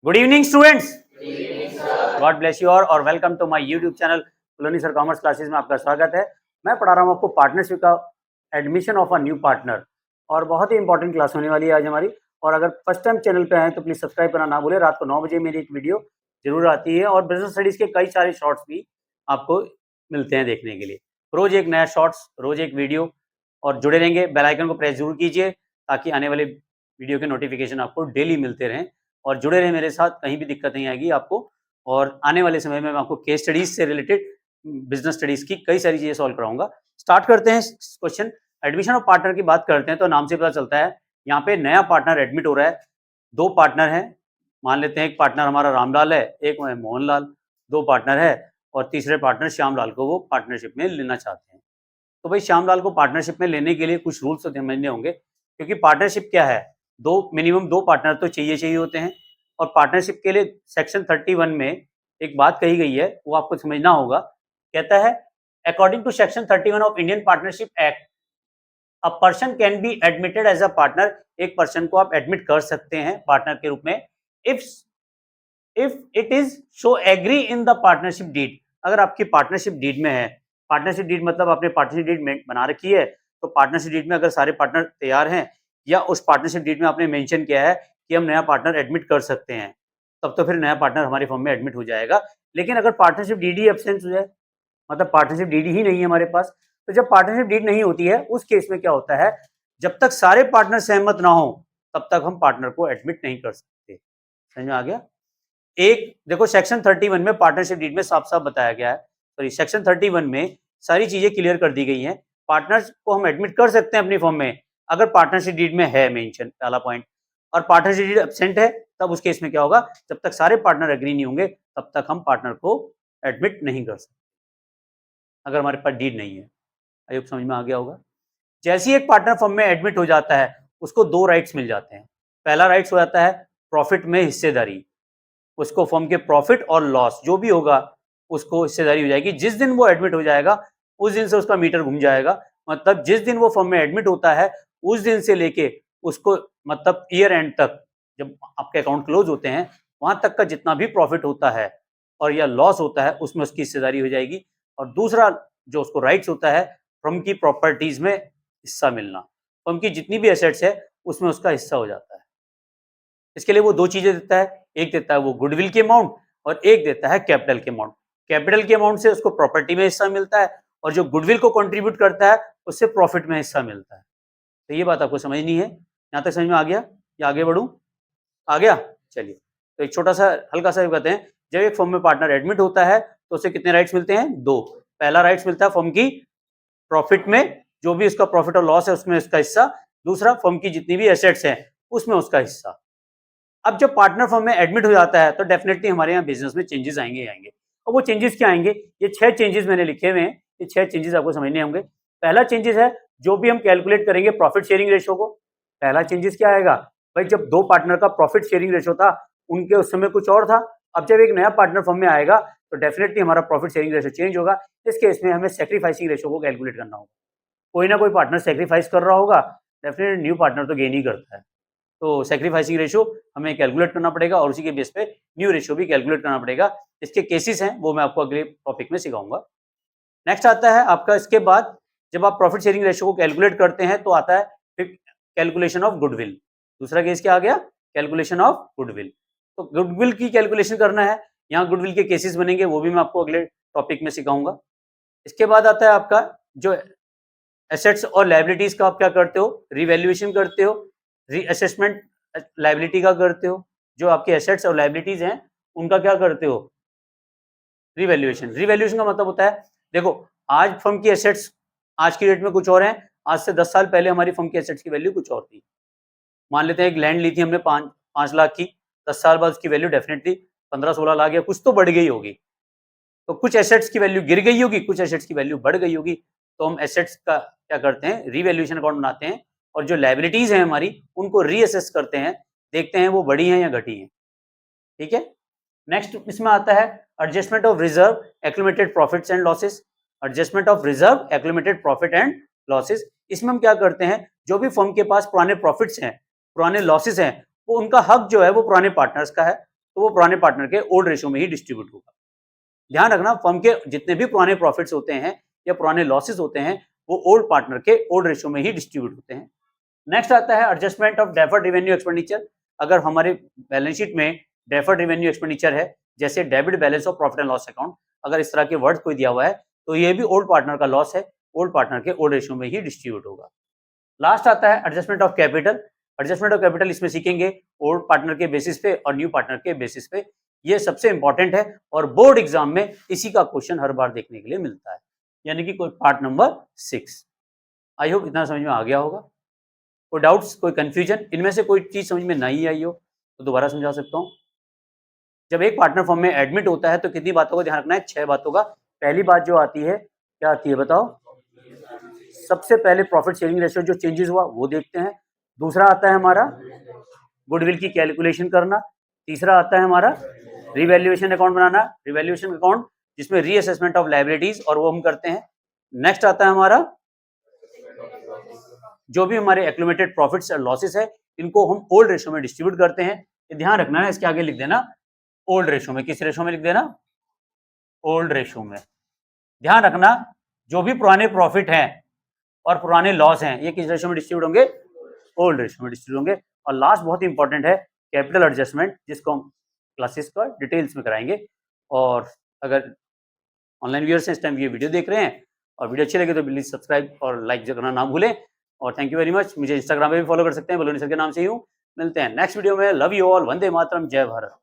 Good evening students, god bless you और welcome to my YouTube channel Kuloni sir commerce classes में आपका स्वागत है। मैं पढ़ा रहा हूँ आपको पार्टनरशिप का admission of a new partner और बहुत ही इंपॉर्टेंट क्लास होने वाली है आज हमारी। और अगर फर्स्ट टाइम चैनल पे आए तो प्लीज़ सब्सक्राइब करना ना भूलें। रात को 9 बजे मेरी एक वीडियो जरूर आती है और बिजनेस स्टडीज़ के कई सारे शॉर्ट्स भी आपको मिलते हैं देखने के लिए। रोज़ एक नया शॉर्ट्स, रोज़ एक वीडियो और जुड़े रहेंगे। बेल आइकन को प्रेस जरूर कीजिए ताकि आने वाले वीडियो के नोटिफिकेशन आपको डेली मिलते रहें और जुड़े रहें मेरे साथ। कहीं भी दिक्कत नहीं आएगी आपको। और आने वाले समय में मैं आपको केस स्टडीज से रिलेटेड बिजनेस स्टडीज की कई सारी चीजें सॉल्व कराऊंगा। स्टार्ट करते हैं क्वेश्चन। एडमिशन ऑफ पार्टनर की बात करते हैं तो नाम से पता चलता है यहाँ पे नया पार्टनर एडमिट हो रहा है। दो पार्टनर हैं, मान लेते हैं एक पार्टनर हमारा रामलाल है, एक मोहनलाल। दो पार्टनर है और तीसरे पार्टनर श्यामलाल को वो पार्टनरशिप में लेना चाहते हैं। तो भाई श्यामलाल को पार्टनरशिप में लेने के लिए कुछ रूल्स तो समझने होंगे, क्योंकि पार्टनरशिप क्या है, मिनिमम दो पार्टनर तो चाहिए होते हैं। और पार्टनरशिप के लिए सेक्शन 31 में एक बात कही गई है, वो आपको समझना होगा। कहता है according to section 31 of Indian Partnership Act a person can be admitted as a partner. एक पर्सन को आप एडमिट कर सकते हैं पार्टनर के रूप में if it is so agree in the partnership deed. अगर आपकी पार्टनरशिप डीड में है, पार्टनरशिप डीड मतलब आपने पार्टनरशिप डीड बना रखी है, तो पार्टनरशिप डीड में अगर सारे पार्टनर तैयार हैं या उस पार्टनरशिप डीड में आपने मेंशन किया है कि हम नया पार्टनर एडमिट कर सकते हैं, तब तो फिर नया पार्टनर हमारे फर्म में एडमिट हो जाएगा। लेकिन अगर पार्टनरशिप डीड ही एब्सेंस हो जाए, मतलब पार्टनरशिप डीड ही नहीं है हमारे पास, तो जब पार्टनरशिप डीड नहीं होती है उस केस में क्या होता है, जब तक सारे पार्टनर सहमत ना हो तब तक हम पार्टनर को एडमिट नहीं कर सकते। समझ में आ गया? एक देखो सेक्शन 31 में पार्टनरशिप डीड में साफ साफ बताया गया है, सॉरी सेक्शन 31 में सारी चीजें क्लियर कर दी गई हैं। पार्टनर्स को हम एडमिट कर सकते हैं अपनी फर्म में अगर पार्टनरशिप डीड में है मेंशन, पहला पॉइंट। और पार्टनरशिप डीड एब्सेंट है तब उस केस में क्या होगा, जब तक सारे पार्टनर एग्री नहीं होंगे तब तक हम पार्टनर को एडमिट नहीं कर सकते अगर हमारे पास डीड नहीं है। आई होप समझ में आ गया होगा। जैसे ही एक पार्टनर फर्म में एडमिट हो जाता है उसको दो राइट्स मिल जाते हैं। पहला राइट्स हो जाता है प्रॉफिट में हिस्सेदारी, उसको फर्म के प्रॉफिट और लॉस जो भी होगा उसको हिस्सेदारी हो जाएगी। जिस दिन वो एडमिट हो जाएगा उस दिन से उसका मीटर घूम जाएगा। मतलब जिस दिन वो फर्म में एडमिट होता है उस दिन से लेके उसको, मतलब ईयर एंड तक जब आपके अकाउंट क्लोज होते हैं वहां तक का जितना भी प्रॉफिट होता है और या लॉस होता है उसमें उसकी हिस्सेदारी हो जाएगी। और दूसरा जो उसको राइट्स होता है फर्म की प्रॉपर्टीज में हिस्सा मिलना, फर्म की जितनी भी एसेट्स है उसमें उसका हिस्सा हो जाता है। इसके लिए वो दो चीजें देता है, एक देता है वो गुडविल की अमाउंट और एक देता है कैपिटल की अमाउंट। कैपिटल की अमाउंट से उसको प्रॉपर्टी में हिस्सा मिलता है और जो गुडविल को कंट्रीब्यूट करता है उससे प्रॉफिट में हिस्सा मिलता है। तो ये बात आपको समझनी है। यहाँ तक समझ में आ गया या आगे बढ़ूं? आ गया, चलिए। तो एक छोटा सा हल्का सा कहते हैं, जब एक फर्म में पार्टनर एडमिट होता है तो उसे कितने राइट्स मिलते हैं? दो। पहला राइट्स मिलता है फर्म की प्रॉफिट में, जो भी उसका प्रॉफिट और लॉस है उसमें उसका हिस्सा। दूसरा फर्म की जितनी भी एसेट्स हैं उसमें उसका हिस्सा। अब जब पार्टनर फर्म में एडमिट हो जाता है तो डेफिनेटली हमारे यहाँ बिजनेस में चेंजेस आएंगे आएंगे। और वो चेंजेस क्या आएंगे, ये 6 चेंजेस मैंने लिखे हुए हैं, ये 6 चेंजेस आपको समझने होंगे। पहला चेंजेस है जो भी हम कैलकुलेट करेंगे प्रॉफिट शेयरिंग रेशो को। पहला चेंजेस क्या आएगा भाई, जब दो पार्टनर का प्रॉफिट शेयरिंग रेशो था उनके उस समय कुछ और था, अब जब एक नया पार्टनर फर्म में आएगा तो डेफिनेटली हमारा प्रॉफिट शेयरिंग रेशो चेंज होगा। इस केस में हमें सेक्रीफाइसिंग रेशो को कैलकुलेट करना होगा। कोई ना कोई पार्टनर सेक्रीफाइस कर रहा होगा, डेफिनेटली न्यू पार्टनर तो गेन ही करता है। तो सेक्रीफाइसिंग रेशो हमें कैलकुलेट करना पड़ेगा और उसी के बेस पे न्यू रेशो भी कैलकुलेट करना पड़ेगा। इसके केसेस हैं वो मैं आपको अगले टॉपिक में सिखाऊंगा। नेक्स्ट आता है आपका, इसके बाद जब आप प्रॉफिट शेयरिंग रेशो को कैलकुलेट करते हैं तो आता है फिर कैलकुलेशन ऑफ गुडविल। दूसरा केस क्या आ गया, कैलकुलेशन ऑफ गुडविल। तो गुडविल की कैलकुलेशन करना है, यहाँ गुडविल के केसेस बनेंगे वो भी मैं आपको अगले टॉपिक में सिखाऊंगा। इसके बाद आता है आपका जो एसेट्स और लायबिलिटीज का आप क्या करते हो, रिवैल्यूएशन करते हो, रीअसेसमेंट लायबिलिटी का करते हो। जो आपके एसेट्स और लायबिलिटीज हैं उनका क्या करते हो, रिवैल्यूएशन। रिवैल्यूएशन का मतलब होता है, देखो आज फर्म की एसेट्स आज की डेट में कुछ और हैं, आज से 10 साल पहले हमारी फर्म की एसेट्स की वैल्यू कुछ और थी। मान लेते हैं एक लैंड ली थी हमने 5 लाख की, 10 साल बाद उसकी वैल्यू डेफिनेटली 15-16 लाख या कुछ तो बढ़ गई होगी। तो कुछ एसेट्स की वैल्यू गिर गई होगी, कुछ एसेट्स की वैल्यू बढ़ गई होगी। तो हम एसेट्स का क्या करते हैं, रिवैल्यूएशन अकाउंट बनाते हैं और जो लायबिलिटीज हैं हमारी उनको रीअसेस करते हैं, देखते हैं वो बढ़ी हैं या घटी हैं। ठीक है। नेक्स्ट इसमें आता है adjustment of reserve accumulated profits and losses. Adjustment of reserve accumulated profit and losses, इसमें हम क्या करते हैं, जो भी फर्म के पास पुराने प्रॉफिट्स हैं, पुराने लॉसेस हैं, वो उनका हक जो है वो पुराने पार्टनर्स का है तो वो पुराने पार्टनर के ओल्ड रेशियो में ही डिस्ट्रीब्यूट होगा। ध्यान रखना, फर्म के जितने भी पुराने प्रॉफिट्स होते हैं या पुराने लॉसेस होते हैं वो ओल्ड पार्टनर के ओल्ड रेशियो में ही डिस्ट्रीब्यूट होते हैं। नेक्स्ट आता है adjustment of deferred revenue expenditure. अगर हमारे बैलेंस शीट में डेफर्ड रेवेन्यू एक्सपेंडिचर है, जैसे debit balance of profit and loss account, अगर इस तरह के वर्ड कोई दिया हुआ है तो ये भी ओल्ड पार्टनर का लॉस है, ओल्ड पार्टनर के ओल्ड रेशियो में ही डिस्ट्रीब्यूट होगा। लास्ट आता है adjustment of capital. Adjustment of capital इसमें सीखेंगे ओल्ड पार्टनर के बेसिस पे और न्यू पार्टनर के बेसिस पे। ये सबसे इंपॉर्टेंट है और बोर्ड एग्जाम में इसी का क्वेश्चन हर बार देखने के लिए मिलता है, यानी कि कोई पार्ट नंबर 6। आई होप इतना समझ में आ गया होगा। कोई डाउट्स, कोई कंफ्यूजन, इनमें से कोई चीज समझ में नहीं आई हो तो दोबारा समझा सकता हूँ। जब एक पार्टनर फर्म में एडमिट होता है तो कितनी बातों का ध्यान रखना है? 6 बातों का। पहली बात जो आती है, क्या आती है बताओ? सबसे पहले प्रॉफिट शेयरिंग रेशियो जो चेंजेस हुआ वो देखते हैं। दूसरा आता है हमारा गुडविल की कैलकुलेशन करना। तीसरा आता है हमारा रिवैल्यूएशन अकाउंट बनाना, रिवैल्यूएशन अकाउंट जिसमें रीअसेसमेंट ऑफ लायबिलिटीज और वो हम करते हैं। नेक्स्ट आता है हमारा जो भी हमारे एक्यूमुलेटेड प्रॉफिट्स और लॉसेस है इनको हम ओल्ड रेशियो में डिस्ट्रीब्यूट करते हैं। ये ध्यान रखना है, इसके आगे लिख देना ओल्ड रेशियो में। किस रेशियो में लिख देना? ओल्ड रेशियो में। ध्यान रखना जो भी पुराने प्रॉफिट हैं और पुराने लॉस हैं ये किस रेशियो में डिस्ट्रीब्यूट होंगे? ओल्ड रेशियो में डिस्ट्रीब्यूट होंगे। और लास्ट बहुत इंपॉर्टेंट है कैपिटल एडजस्टमेंट, जिसको हम क्लासेस का डिटेल्स में कराएंगे। और अगर ऑनलाइन व्यूअर्स हैं इस टाइम ये वीडियो देख रहे हैं और वीडियो अच्छी लगे तो प्लीज सब्सक्राइब और लाइक करना ना भूलें। और थैंक यू वेरी मच। मुझे इंस्टाग्राम पे भी फॉलो कर सकते हैं, बलोनी सर के नाम से ही हूँ। मिलते हैं नेक्स्ट वीडियो में। Love you all. वंदे मातरम। जय भारत।